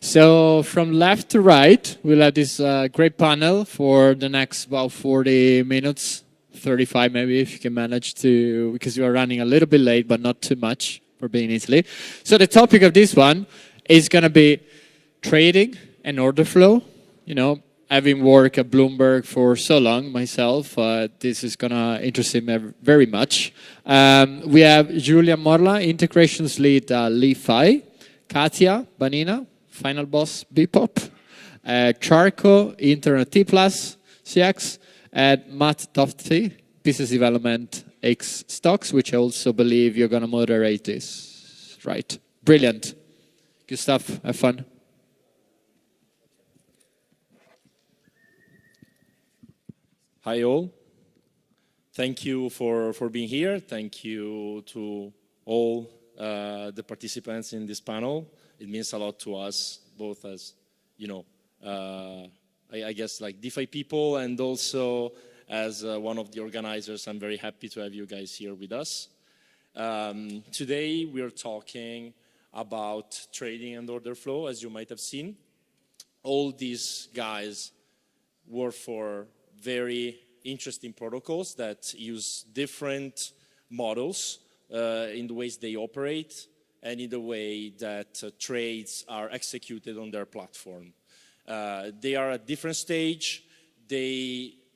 So from left to right, we'll have this great panel for the next about 40 minutes, 35 maybe if you can manage to, because we are running a little bit late, but not too much for being in Italy. So the topic of this one is going to be trading and order flow. You know, having worked at Bloomberg for so long myself, this is going to interest me very much. We have Julian Morla, integrations lead LI.FI, Katia, Banina, final boss Bebop, Charco, Intern at Tplus.cx, and Mattdotfi, business development xStocks, which I also believe you're going to moderate this. Right. Brilliant. Good stuff. Have fun. Hi all. Thank you for being here. Thank you to all the participants in this panel. It means a lot to us, both as, you know, I guess like DeFi people and also as one of the organizers. I'm very happy to have you guys here with us. Today we are talking about trading and order flow, as you might have seen. All these guys work for very interesting protocols that use different models in the ways they operate and in the way that trades are executed on their platform. They are at different stage.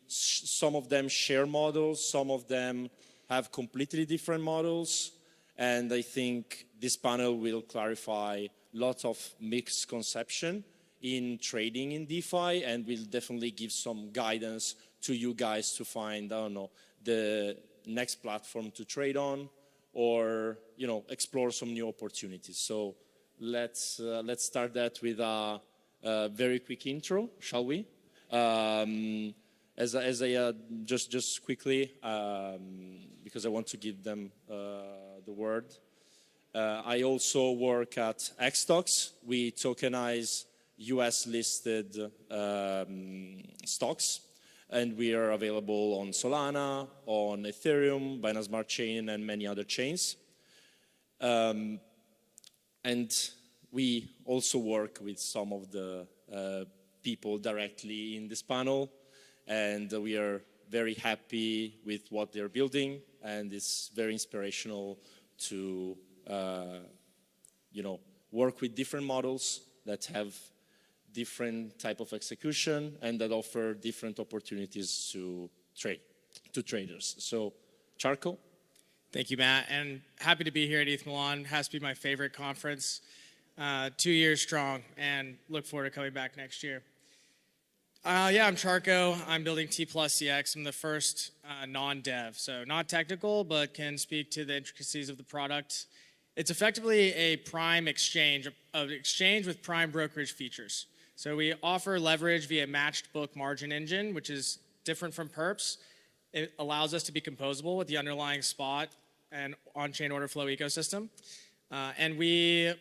Some of them share models, some of them have completely different models, and I think this panel will clarify lots of misconception in trading in DeFi, and will definitely give some guidance to you guys to find, I don't know, the next platform to trade on, or, you know, explore some new opportunities. So let's start that with a very quick intro, shall we? As I just quickly, because I want to give them the word. I also work at xStocks. We tokenize US listed stocks, and we are available on Solana, on Ethereum, Binance Smart Chain, and many other chains. And we also work with some of the people directly in this panel, and we are very happy with what they're building, and it's very inspirational to you know, work with different models that have different type of execution and that offer different opportunities to traders. So, Charco. Thank you, Matt, and happy to be here at ETHMilan. Has to be my favorite conference. 2 years strong, and look forward to coming back next year. Yeah, I'm Charco. I'm building Tplus.cx. I'm the first non-dev, so not technical, but can speak to the intricacies of the product. It's effectively a prime exchange, an exchange with prime brokerage features. So we offer leverage via matched book margin engine, which is different from perps. It allows us to be composable with the underlying spot and on-chain order flow ecosystem. And we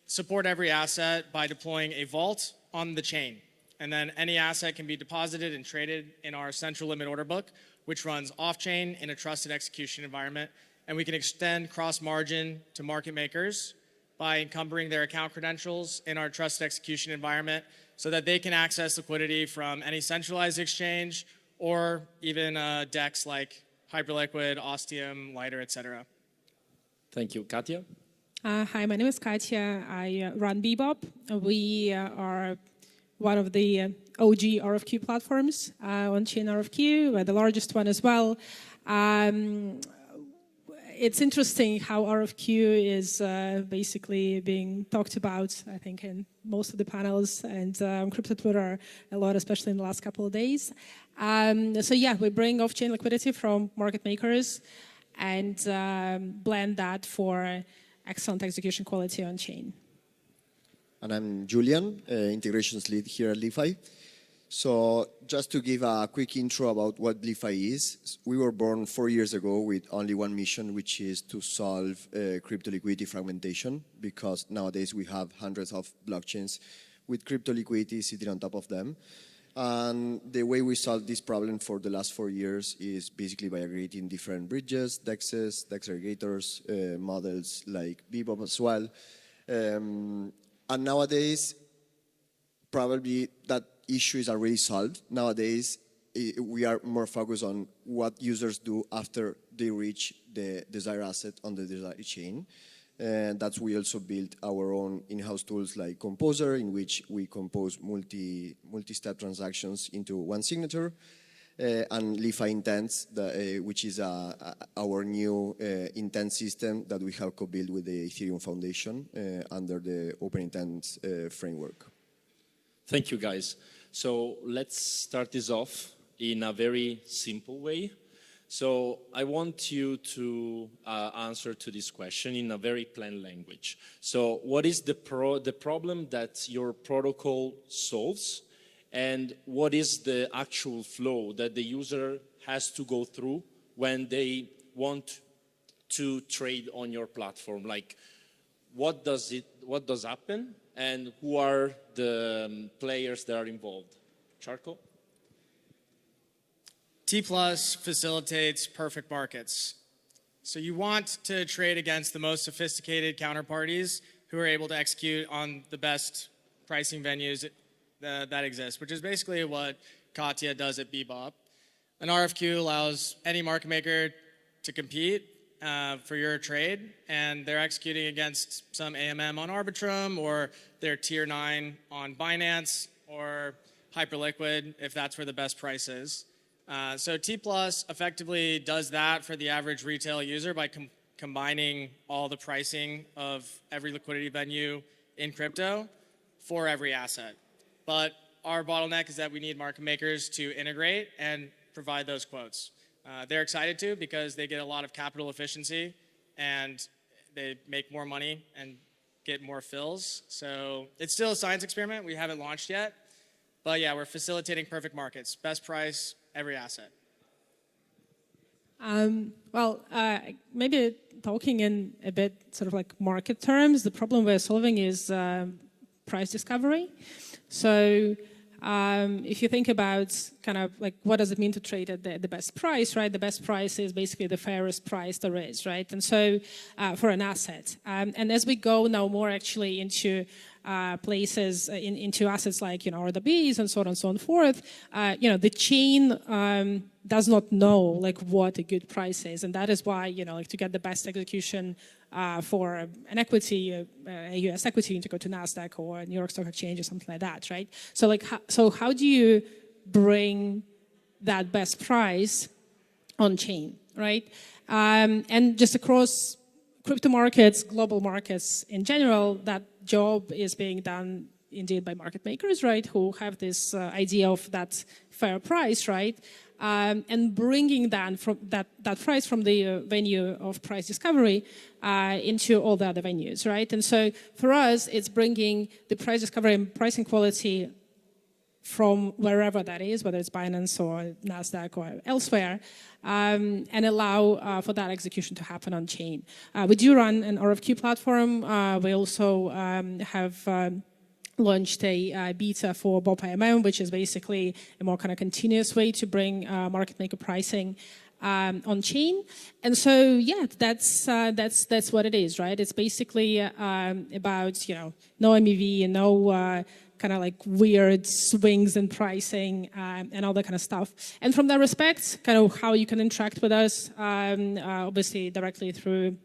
support every asset by deploying a vault on the chain. And then any asset can be deposited and traded in our central limit order book, which runs off-chain in a trusted execution environment. And we can extend cross-margin to market makers by encumbering their account credentials in our trusted execution environment so that they can access liquidity from any centralized exchange or even DEX like Hyperliquid, Ostium, Lighter, etc. Thank you. Katia? Hi, my name is Katia. I run Bebop. We are one of the OG RFQ platforms, on-chain RFQ. We're the largest one as well. It's interesting how RFQ is basically being talked about, I think, in most of the panels and on crypto Twitter a lot, especially in the last couple of days. So yeah, we bring off-chain liquidity from market makers and blend that for excellent execution quality on-chain. And I'm Julian, integrations lead here at LI.FI. So just to give a quick intro about what LI.FI is, we were born 4 years ago with only one mission, which is to solve crypto liquidity fragmentation, because nowadays we have hundreds of blockchains with crypto liquidity sitting on top of them. And the way we solved this problem for the last 4 years is basically by aggregating different bridges, DEXs, DEX aggregators, models like Bebop as well. And nowadays, probably that issue is already solved. Nowadays, we are more focused on what users do after they reach the desired asset on the desired chain. And that's we also built our own in-house tools like Composer, in which we compose multi-step transactions into one signature, and Li.FI Intents, which is our new intent system that we have co-built with the Ethereum Foundation under the Open Intents framework. Thank you, guys. So let's start this off in a very simple way. So I want you to answer to this question in a very plain language. So what is the problem that your protocol solves, and what is the actual flow that the user has to go through when they want to trade on your platform? Like, what does happen, and who are the players that are involved? Charco? Tplus facilitates perfect markets. So you want to trade against the most sophisticated counterparties who are able to execute on the best pricing venues that exist, which is basically what Katia does at Bebop. An RFQ allows any market maker to compete for your trade, and they're executing against some AMM on Arbitrum, or they're tier 9 on Binance, or Hyperliquid, if that's where the best price is. So Tplus effectively does that for the average retail user by combining all the pricing of every liquidity venue in crypto for every asset. But our bottleneck is that we need market makers to integrate and provide those quotes. They're excited to, because they get a lot of capital efficiency and they make more money and get more fills. So it's still a science experiment. We haven't launched yet. But yeah, we're facilitating perfect markets. Best price, every asset. Maybe talking in a bit sort of like market terms, the problem we're solving is price discovery. So if you think about kind of like what does it mean to trade at the best price, right? The best price is basically the fairest price there is, right? And so for an asset. And as we go now more actually into places, into assets like, RWBs and so on and so forth, the chain does not know like what a good price is. And that is why, like to get the best execution for an equity, a US equity, you need to go to NASDAQ or New York Stock Exchange or something like that, right? So like, so how do you bring that best price on chain, right? And just across crypto markets, global markets in general, that job is being done indeed by market makers, right? Who have this idea of that fair price, right? And bringing that price from the venue of price discovery into all the other venues, right? And so for us, it's bringing the price discovery and pricing quality from wherever that is, whether it's Binance or NASDAQ or elsewhere, and allow for that execution to happen on chain. We do run an RFQ platform. We also have launched a beta for Bebop AMM, which is basically a more kind of continuous way to bring market maker pricing on chain. And so, yeah, that's what it is, right? It's basically about, no MEV and no kind of like weird swings in pricing and all that kind of stuff. And from that respect, kind of how you can interact with us, obviously directly through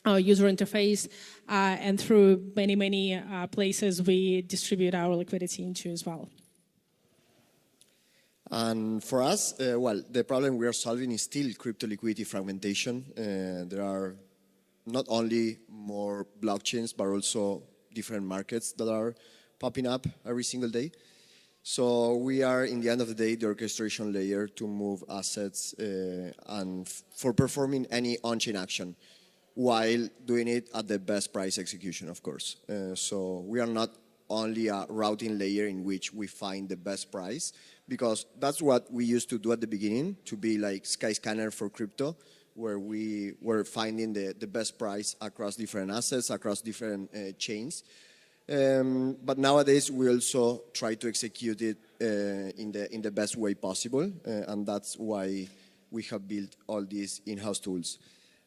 our user interface and through many places we distribute our liquidity into as well. And for us, the problem we are solving is still crypto liquidity fragmentation. There are not only more blockchains, but also different markets that are popping up every single day. So we are, in the end of the day, the orchestration layer to move assets and for performing any on-chain action, while doing it at the best price execution, of course. So we are not only a routing layer in which we find the best price, because that's what we used to do at the beginning, to be like Skyscanner for crypto, where we were finding the best price across different assets, across different chains. But nowadays, we also try to execute it in the best way possible, and that's why we have built all these in-house tools.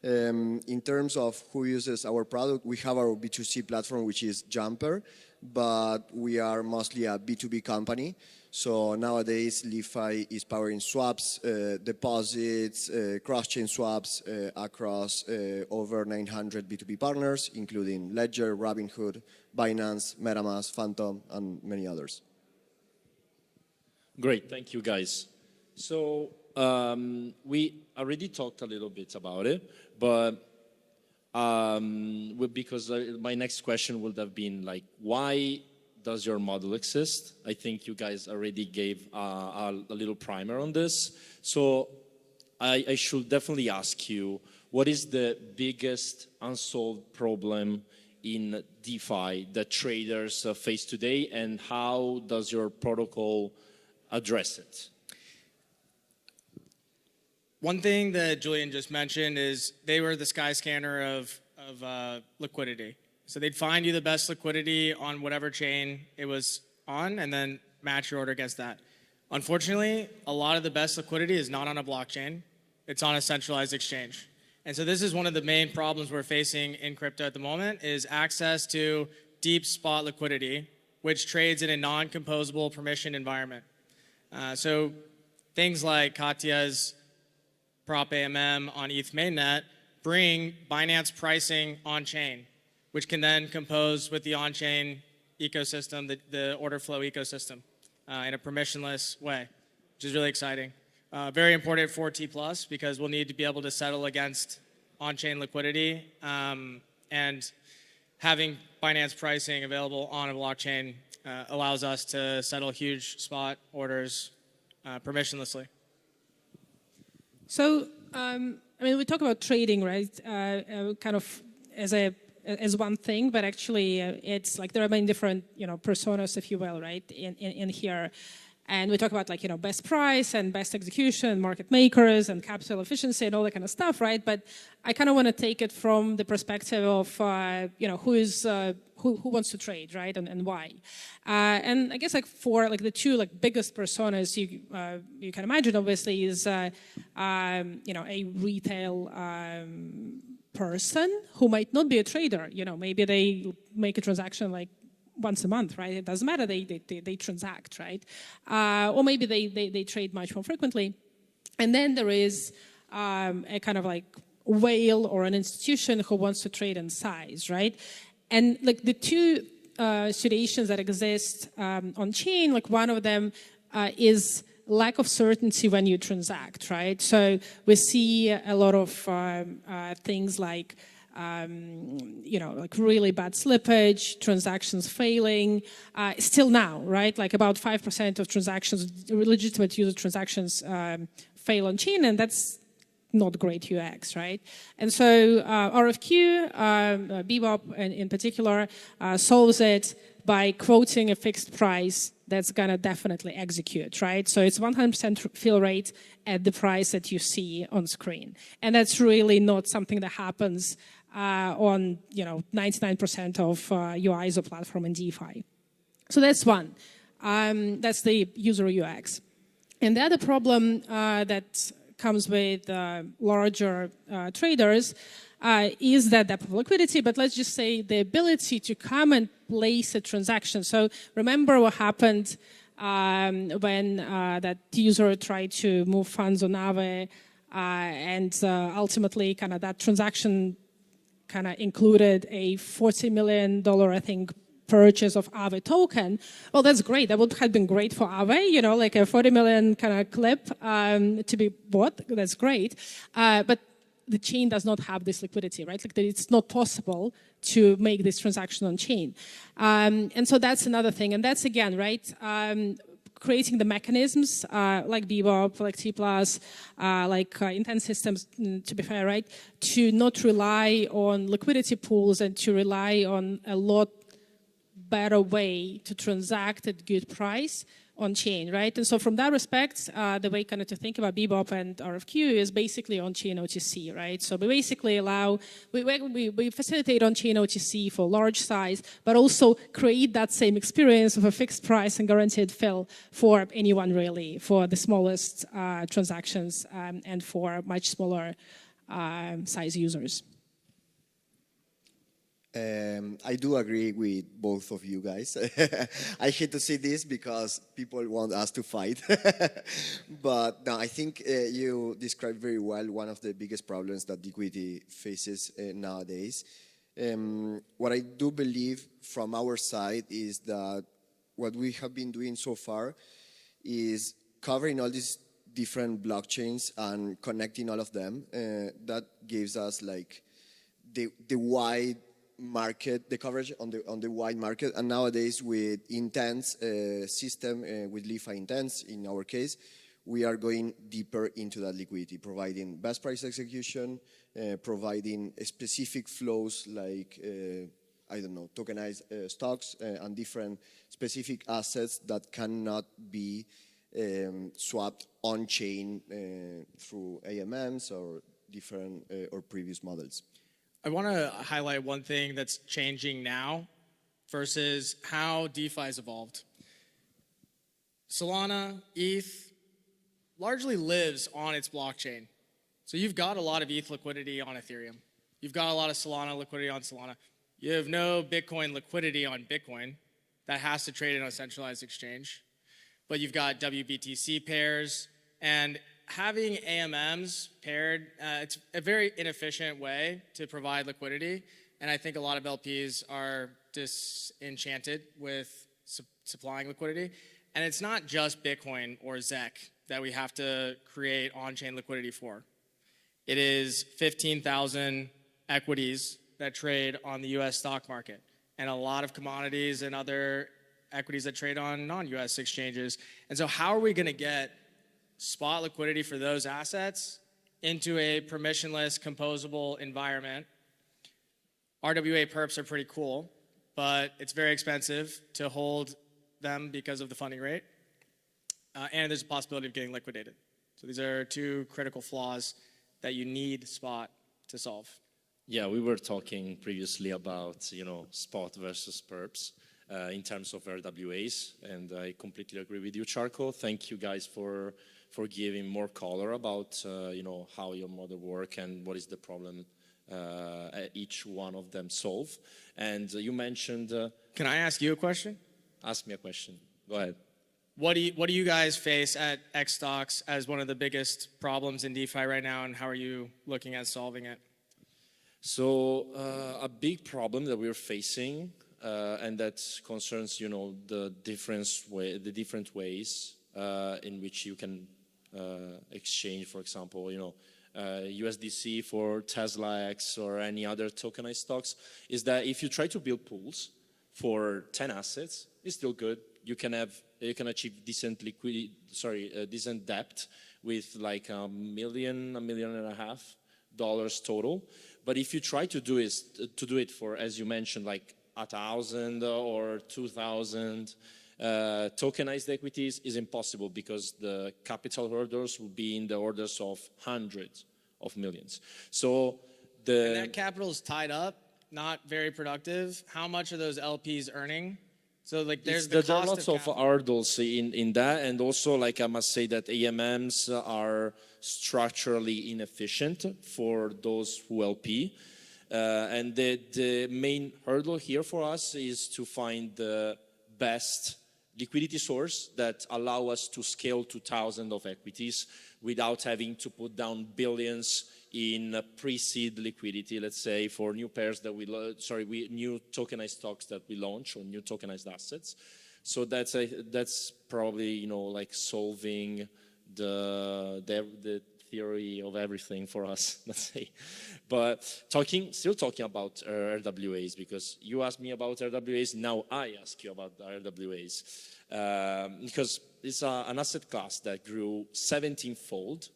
In terms of who uses our product, we have our B2C platform, which is Jumper, but we are mostly a B2B company. So nowadays, LI.FI is powering swaps, deposits, cross-chain swaps across over 900 B2B partners, including Ledger, Robinhood, Binance, MetaMask, Phantom, and many others. Great, thank you guys. So we already talked a little bit about it, but because my next question would have been like, why does your model exist? I think you guys already gave a little primer on this. So I should definitely ask you, what is the biggest unsolved problem in DeFi that traders face today, and how does your protocol address it? One thing that Julian just mentioned is they were the sky scanner of liquidity. So they'd find you the best liquidity on whatever chain it was on and then match your order against that. Unfortunately, a lot of the best liquidity is not on a blockchain. It's on a centralized exchange. And so this is one of the main problems we're facing in crypto at the moment, is access to deep spot liquidity, which trades in a non-composable permission environment. So things like Katia's Prop AMM on ETH mainnet bring Binance pricing on-chain, which can then compose with the on-chain ecosystem, the order flow ecosystem, in a permissionless way, which is really exciting. Very important for Tplus, because we'll need to be able to settle against on-chain liquidity, and having Binance pricing available on a blockchain allows us to settle huge spot orders permissionlessly. So, I mean, we talk about trading, right? Kind of as one thing, but actually, it's like there are many different, personas, if you will, right, in here. And we talk about best price and best execution, market makers and capital efficiency and all that kind of stuff, right? But I kind of want to take it from the perspective of who wants to trade, right, and why. And I guess for the two biggest personas you can imagine, obviously, is a retail person who might not be a trader. Maybe they make a transaction once a month, right? It doesn't matter, they transact, right? Or maybe they trade much more frequently. And then there is a kind of whale or an institution who wants to trade in size, right? And the two situations that exist on chain, one of them is lack of certainty when you transact, right? So we see a lot of things like really bad slippage, transactions failing, still now, right? About 5% of transactions, legitimate user transactions fail on chain, and that's not great UX, right? And so RFQ, Bebop in particular, solves it by quoting a fixed price that's gonna definitely execute, right? So it's 100% fill rate at the price that you see on screen. And that's really not something that happens on 99% of UIs or platform in DeFi. So that's one. That's the user UX. And the other problem that comes with larger traders is that depth of liquidity, but let's just say the ability to come and place a transaction. So remember what happened when that user tried to move funds on Aave, and ultimately kind of that transaction kind of included a $40 million, I think, purchase of Aave token. Well, that's great. That would have been great for Aave, like a 40 million kind of clip to be bought. That's great. But the chain does not have this liquidity, right? It's not possible to make this transaction on chain. And so that's another thing. And that's, again, right, creating the mechanisms like Bebop, like Tplus, like Intern systems, to be fair, right, to not rely on liquidity pools and to rely on a lot better way to transact at good price on chain, right? And so from that respect, the way kind of to think about Bebop and RFQ is basically on-chain OTC, right? So we basically allow, we facilitate on-chain OTC for large size, but also create that same experience of a fixed price and guaranteed fill for anyone really, for the smallest transactions and for much smaller size users. I do agree with both of you guys. I hate to say this because people want us to fight. But no, I think you described very well one of the biggest problems that liquidity faces nowadays. What I do believe from our side is that what we have been doing so far is covering all these different blockchains and connecting all of them. That gives us like the wide market, the coverage on the wide market. And nowadays with Intern's system, with LI.FI Intents in our case, we are going deeper into that liquidity, providing best price execution, providing specific flows like, I don't know, tokenized stocks and different specific assets that cannot be swapped on-chain through AMMs or different or previous models. I want to highlight one thing that's changing now versus how DeFi has evolved. Solana, ETH, largely lives on its blockchain. So you've got a lot of ETH liquidity on Ethereum. You've got a lot of Solana liquidity on Solana. You have no Bitcoin liquidity on Bitcoin. That has to trade in a centralized exchange. But you've got WBTC pairs, and having AMMs paired, it's a very inefficient way to provide liquidity. And I think a lot of LPs are disenchanted with supplying liquidity. And it's not just Bitcoin or ZEC that we have to create on-chain liquidity for. It is 15,000 equities that trade on the US stock market, and a lot of commodities and other equities that trade on non-US exchanges. And so how are we going to get spot liquidity for those assets into a permissionless, composable environment? RWA perps are pretty cool, but it's very expensive to hold them because of the funding rate. And there's a possibility of getting liquidated. So these are two critical flaws that you need spot to solve. Yeah, we were talking previously about, spot versus perps in terms of RWAs, and I completely agree with you, Charco. Thank you guys for giving more color about, how your model work and what is the problem each one of them solve. And you mentioned... Can I ask you a question? Ask me a question. Go ahead. What do you guys face at xStocks as one of the biggest problems in DeFi right now, and how are you looking at solving it? So a big problem that we're facing, and that concerns, the different ways in which you can exchange, for example, USDC for Tesla X or any other tokenized stocks, is that if you try to build pools for 10 assets, it's still good. You can achieve decent decent debt with like $1.5 million total. But if you try to do it for, as you mentioned, like 1,000 or 2,000 tokenized equities, is impossible because the capital hurdles will be in the orders of hundreds of millions. So and that capital is tied up, not very productive. How much are those LPs earning? So like there are lots of hurdles in that, and also like I must say that AMMs are structurally inefficient for those who LP, and the main hurdle here for us is to find the best liquidity source that allow us to scale to thousands of equities without having to put down billions in pre-seed liquidity, let's say, for new pairs that new tokenized stocks that we launch, or new tokenized assets. So that's probably, like solving the theory of everything for us, let's say. But still talking about RWAs, because you asked me about RWAs, now I ask you about the RWAs. Because it's an asset class that grew 17-fold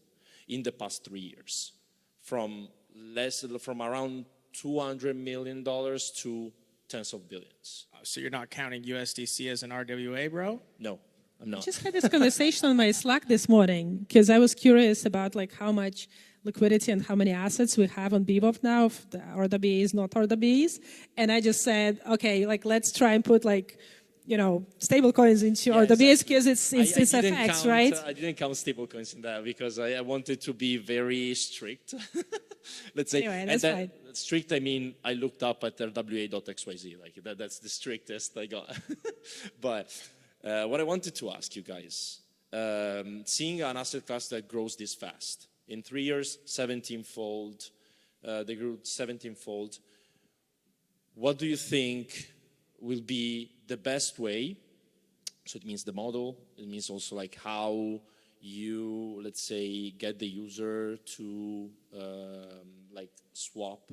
in the past 3 years. From around $200 million to tens of billions. So you're not counting USDC as an RWA, bro? No, I'm not. I just had this conversation on my Slack this morning because I was curious about like how much liquidity and how many assets we have on Bebop now, the RWAs, not RWAs. And I just said, okay, like let's try and put like stablecoins into RWAs because it's FX, right? I didn't count stablecoins in that because I wanted to be very strict. Let's say. Anyway, that's fine. Strict, I mean, I looked up at RWA.xyz. Like that's the strictest I got. But what I wanted to ask you guys, seeing an asset class that grows this fast, in 3 years, 17-fold, they grew 17-fold. What do you think will be the best way? So it means the model, it means also like how you, let's say, get the user to like swap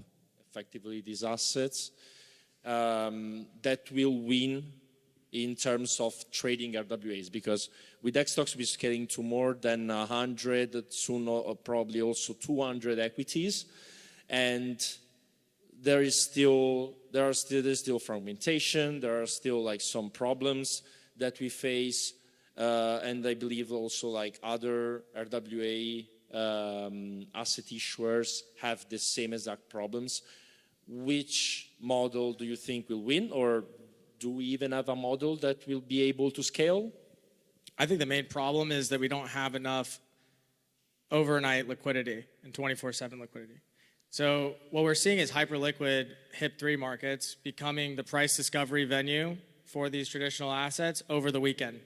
effectively these assets that will win in terms of trading RWAs, because with xStocks we're scaling to more than 100, soon probably also 200 equities, and there's still fragmentation, there are still like some problems that we face, and I believe also like other RWA asset issuers have the same exact problems. Which model do you think will win, or do we even have a model that will be able to scale? I think the main problem is that we don't have enough overnight liquidity and 24/7 liquidity. So what we're seeing is hyperliquid HIP-3 markets becoming the price discovery venue for these traditional assets over the weekend,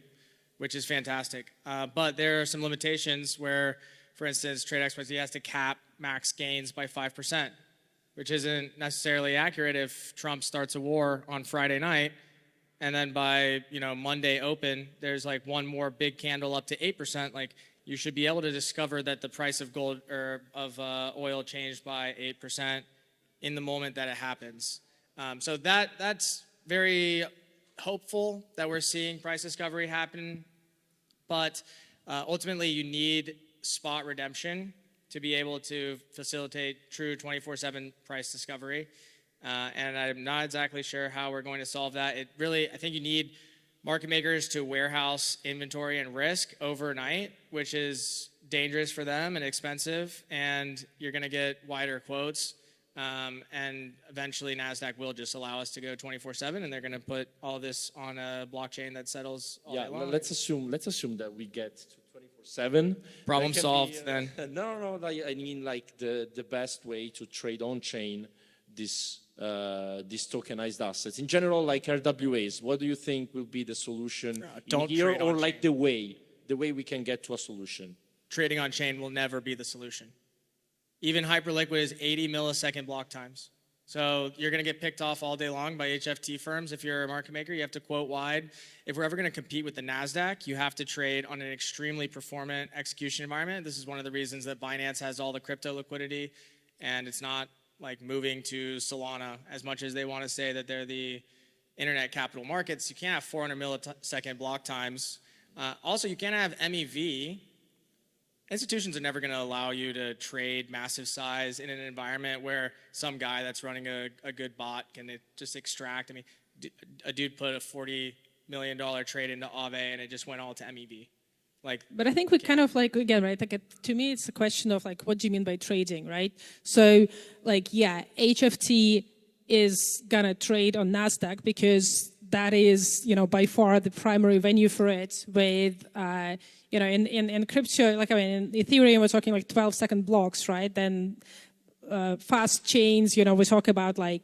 which is fantastic. But there are some limitations where, for instance, TradeXPert has to cap max gains by 5%, which isn't necessarily accurate if Trump starts a war on Friday night, and then by Monday open, there's like one more big candle up to 8%. Like, you should be able to discover that the price of gold or of oil changed by 8% in the moment that it happens. So that's very hopeful that we're seeing price discovery happen, but ultimately you need spot redemption to be able to facilitate true 24/7 price discovery. And I'm not exactly sure how we're going to solve that. I think you need market makers to warehouse inventory and risk overnight, which is dangerous for them and expensive, and you're going to get wider quotes. And eventually NASDAQ will just allow us to go 24/7, and they're going to put all this on a blockchain that settles all day long. Let's assume that we get to 24/7. Problem solved then. No, I mean like the best way to trade on chain these tokenized assets. In general, like RWAs, what do you think will be the solution here, or like the way we can get to a solution? Trading on chain will never be the solution. Even hyperliquid is 80 millisecond block times. So you're going to get picked off all day long by HFT firms. If you're a market maker, you have to quote wide. If we're ever going to compete with the NASDAQ, you have to trade on an extremely performant execution environment. This is one of the reasons that Binance has all the crypto liquidity, and it's not like moving to Solana as much as they want to say that they're the internet capital markets. You can't have 400 millisecond block times. Also, you can't have MEV. Institutions are never going to allow you to trade massive size in an environment where some guy that's running a good bot can just extract. I mean, a dude put a $40 million trade into Aave and it just went all to MEV. But I think we kind of like, again, right, like to me it's a question of like, what do you mean by trading, right? So like, yeah, HFT is gonna trade on NASDAQ because that is, by far the primary venue for it. With, in crypto, like, I mean, in Ethereum, we're talking like 12-second blocks, right? Then fast chains, we talk about like,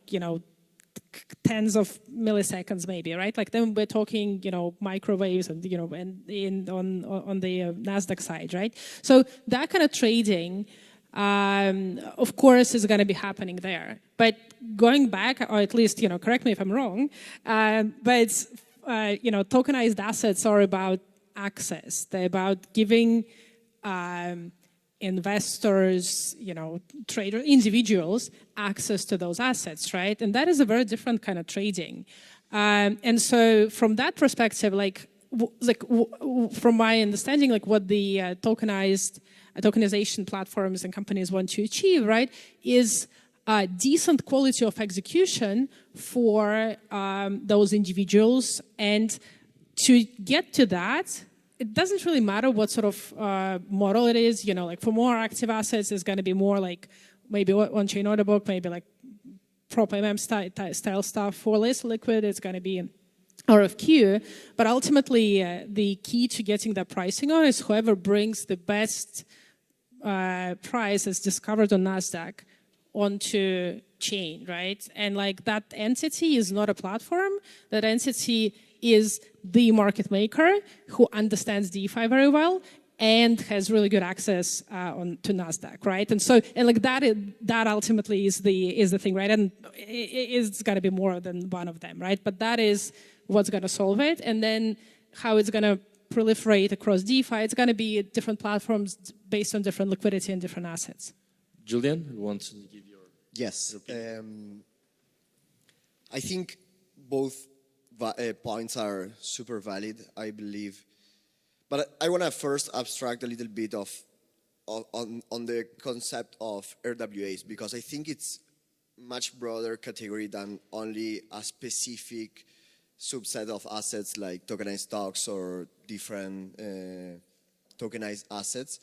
tens of milliseconds maybe, right? Like then we're talking, microwaves and, and on the NASDAQ side, right? So that kind of trading, of course, is going to be happening there. But going back, or at least, correct me if I'm wrong, but, tokenized assets are about access. They're about giving investors, traders, individuals, access to those assets, right? And that is a very different kind of trading. And so from that perspective, from my understanding, like what the tokenization platforms and companies want to achieve, right, is decent quality of execution for those individuals. And to get to that, it doesn't really matter what sort of model it is. Like for more active assets, it's going to be more like maybe on-chain order book, maybe like prop MM style stuff. For less liquid, it's going to be RFQ, but ultimately the key to getting that pricing on is whoever brings the best price as discovered on NASDAQ onto chain, right? And like that entity is not a platform. That entity is the market maker who understands DeFi very well and has really good access to NASDAQ, right? And so, and like that ultimately is the thing, right? And it's got to be more than one of them, right? But that is what's going to solve it. And then how it's going to proliferate across DeFi, it's going to be different platforms based on different liquidity and different assets. Julian, you want to give your... Yes. I think both points are super valid, I believe. But I want to first abstract a little bit on the concept of RWAs, because I think it's much broader category than only a specific subset of assets like tokenized stocks or different tokenized assets.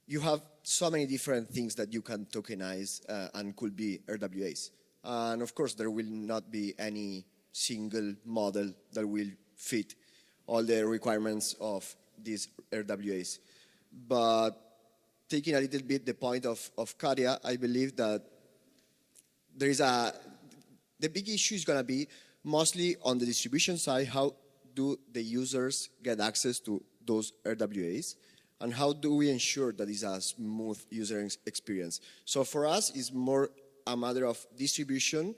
You have so many different things that you can tokenize and could be RWAs. And of course, there will not be any single model that will fit all the requirements of these RWAs. But taking a little bit the point of Katia, I believe that there is the big issue is going to be mostly on the distribution side. How do the users get access to those RWAs? And how do we ensure that it's a smooth user experience? So for us, it's more a matter of distribution.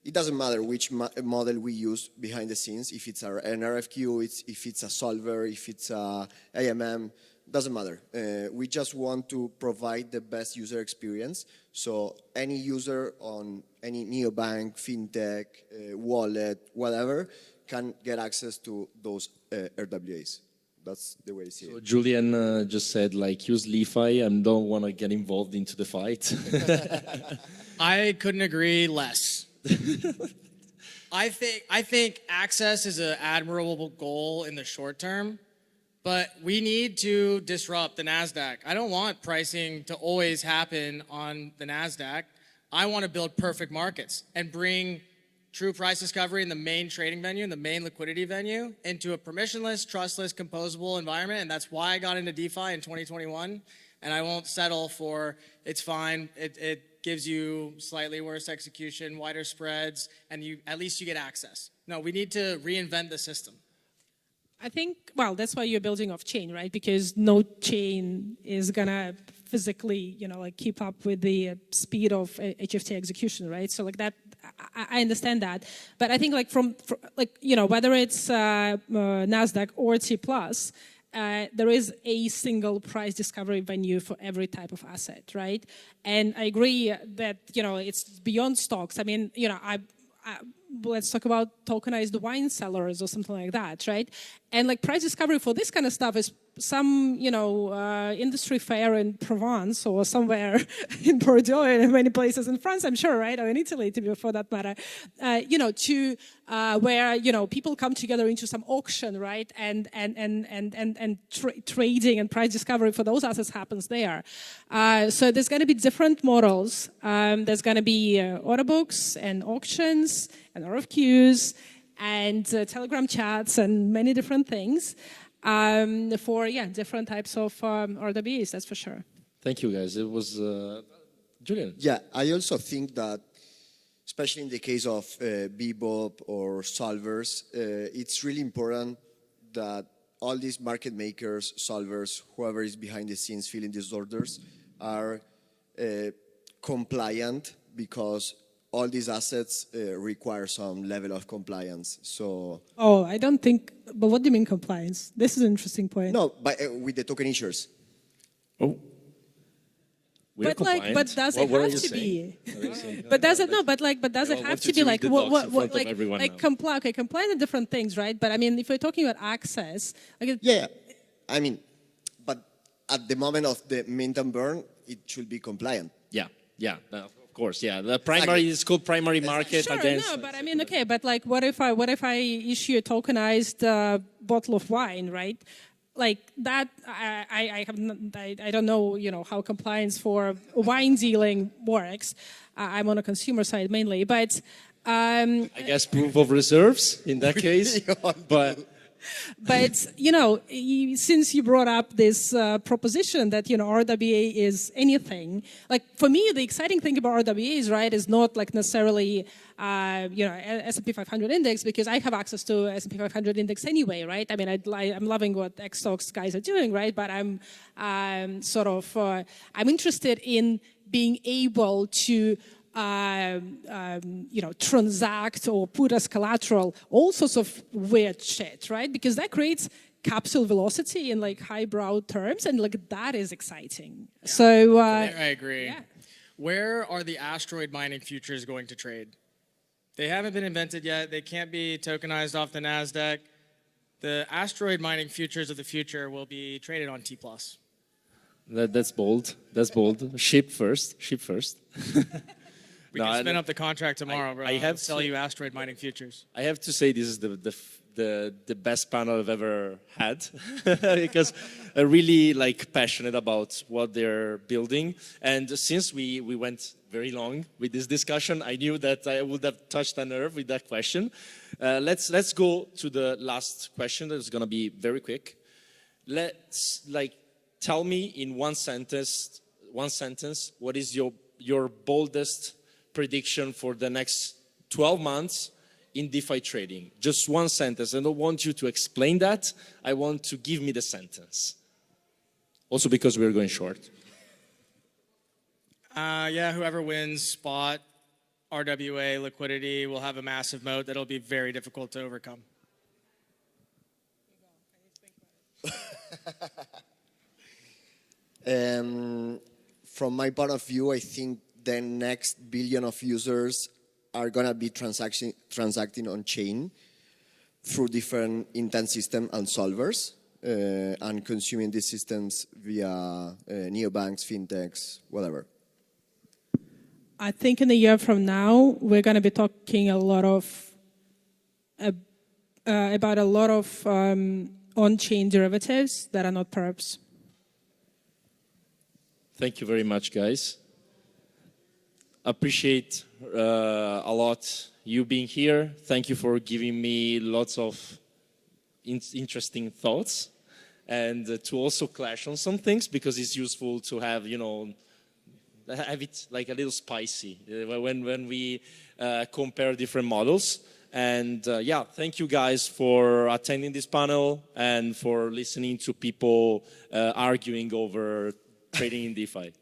It doesn't matter which model we use behind the scenes, if it's an RFQ, if it's a solver, if it's a AMM, doesn't matter. We just want to provide the best user experience. So any user on any neobank, fintech, wallet, whatever, can get access to those RWAs. That's the way I see it. So Julian just said, like, use LI.FI and don't want to get involved into the fight. I couldn't agree less. I think access is an admirable goal in the short term, but we need to disrupt the NASDAQ. I don't want pricing to always happen on the NASDAQ. I want to build perfect markets and bring true price discovery in the main trading venue, in the main liquidity venue, into a permissionless, trustless, composable environment. And that's why I got into DeFi in 2021. And I won't settle for it's fine. It gives you slightly worse execution, wider spreads, and at least you get access. No, we need to reinvent the system. I think, well, that's why you're building off chain, right? Because no chain is gonna physically, like keep up with the speed of HFT execution, right? So like that, I understand that, but I think like whether it's NASDAQ or Tplus, there is a single price discovery venue for every type of asset, right? And I agree that, it's beyond stocks. I mean, let's talk about tokenized wine cellars or something like that, right? And like price discovery for this kind of stuff is some, industry fair in Provence or somewhere in Bordeaux and in many places in France, I'm sure, right? Or in Italy, for that matter, where, people come together into some auction, right? And trading and price discovery for those assets happens there. So there's going to be different models. There's going to be order books and auctions and RFQs and Telegram chats and many different things. For different types of RWAs, that's for sure. Thank you, guys. It was Julian. Yeah, I also think that, especially in the case of Bebop or solvers, it's really important that all these market makers, solvers, whoever is behind the scenes filling these orders, are compliant, because all these assets require some level of compliance. So. Oh, I don't think. But what do you mean compliance? This is an interesting point. No, but with the token issuers. Oh. But does it have to be? But does it But does it have to be like what compliant are different things, right? But I mean, if we're talking about access, yeah, I mean, but at the moment of the mint and burn, it should be compliant. Yeah. Of course, yeah. The primary is called primary market. Sure, against. No, but I mean, okay, but like, what if I issue a tokenized bottle of wine, right? Like that, I don't know, how compliance for wine dealing works. I'm on a consumer side mainly, but I guess proof of reserves in that case, but you know, since you brought up this proposition that, you know, RWA is anything, like for me, the exciting thing about RWAs, right, is not like necessarily, you know, S&P 500 index, because I have access to S&P 500 index anyway, right? I mean, I'm loving what xStocks guys are doing, right? But I'm sort of, I'm interested in being able to you know, transact or put as collateral all sorts of weird shit, right? Because that creates capsule velocity in like highbrow terms, and like that is exciting. Yeah. So I agree. Yeah. Where are the asteroid mining futures going to trade? They haven't been invented yet. They can't be tokenized off the NASDAQ. The asteroid mining futures of the future will be traded on Tplus. That's bold. That's bold. Ship first. Ship first. We can spin up the contract tomorrow, bro. I have to sell you asteroid mining futures. I have to say this is the best panel I've ever had because I'm really like passionate about what they're building. And since we went very long with this discussion, I knew that I would have touched a nerve with that question. Let's go to the last question. That's going to be very quick. Let's tell me in one sentence, what is your boldest prediction for the next 12 months in DeFi trading? Just one sentence. I don't want you to explain that. I want to give me the sentence. Also because we're going short. Yeah, whoever wins spot, RWA, liquidity will have a massive moat that'll be very difficult to overcome. From my point of view, I think the next billion of users are going to be transacting on chain through different intent systems and solvers and consuming these systems via neobanks, fintechs, whatever. I think in a year from now, we're going to be talking a lot of about a lot of on-chain derivatives that are not perps. Thank you very much, guys. Appreciate a lot you being here. Thank you for giving me lots of interesting thoughts and to also clash on some things, because it's useful to have, you know, have it like a little spicy when we compare different models. And yeah, thank you guys for attending this panel and for listening to people arguing over trading in DeFi.